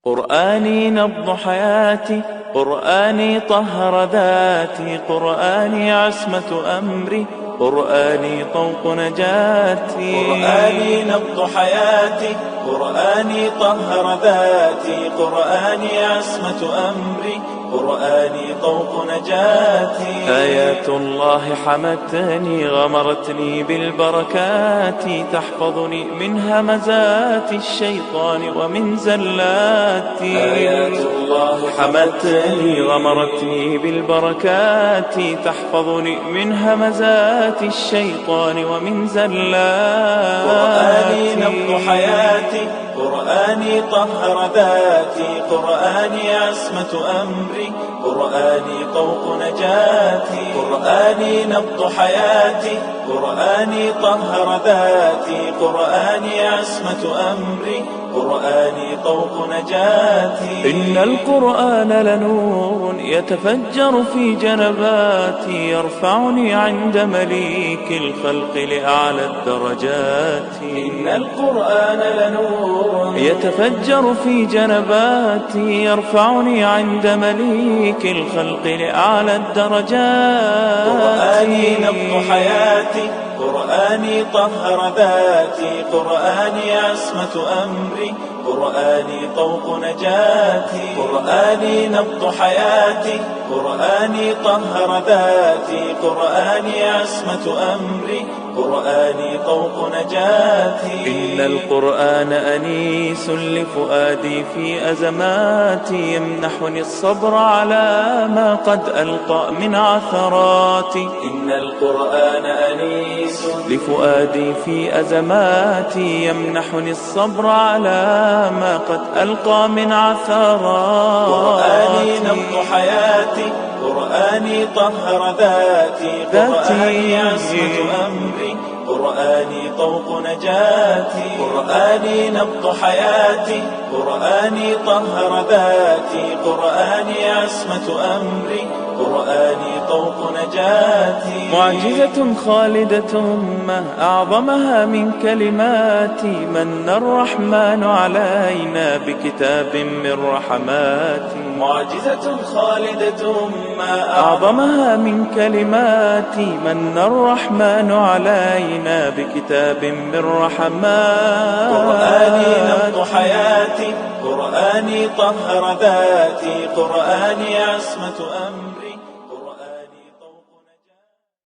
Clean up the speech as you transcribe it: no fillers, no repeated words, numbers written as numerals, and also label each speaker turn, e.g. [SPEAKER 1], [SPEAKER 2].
[SPEAKER 1] قرآني نبض حياتي، قرآني طهر ذاتي، قرآني عصمة أمري، قرآني طوق نجاتي. قرآني نبض حياتي، قرآني طهر ذاتي، قرآني عصمة أمري، قرآني طوق نجاتي. آيات الله حمتني غمرتني بالبركات، تحفظني من همزات الشيطان ومن زلاتي. آيات الله حمتني غمرتني بالبركات، تحفظني من همزات الشيطان ومن زلاتي. قرآني نبض حياتي، قرآني طهر ذاتي، قرآني عصمة أمري، قرآني طوق نجاتي. قرآني نبض حياتي، قرآني طهر ذاتي، قرآني عصمة أمري، قرآني طوق نجاتي. إن القرآن لنور يتفجر في جنباتي، يرفعني عند مليك الخلق لأعلى الدرجات. إن القرآن لنور يتفجر في جنباتي، يرفعني عند مليك الخلق لأعلى الدرجات. قرآني نبض حياتي، قرآني طهر ذاتي، قرآني عصمة أمري، قرآني طوق نجاتي. قرآني نبض حياتي، قرآني طهر ذاتي، قرآني عصمة أمري، قرآني طوق نجاتي. إن القرآن أنيس لفؤادي في أزماتي، يمنحني الصبر على ما قد ألقى من عثراتي. إن القرآن أنيس لفؤادي في أزماتي، يمنحني الصبر على ما قد ألقى من عثراتي. قرآني نبض حياتي، قرآني طهر ذاتي، قرآني عصمة أمري، قرآني طوق نجاتي. قرآني نبض حياتي، قرآني طهر ذاتي، قرآني عصمة أمري، قرآني طوق نجاتي. معجزة خالدة ما أعظمها من كلماتي، من الرحمن علينا بكتاب من رحماتي. معجزة خالدة ما أعظمها من كلماتي، من الرحمن علينا بكتاب من رحماتي. قرآني نبض حياتي، قرآني طهر ذاتي، قرآني عصمة أمري.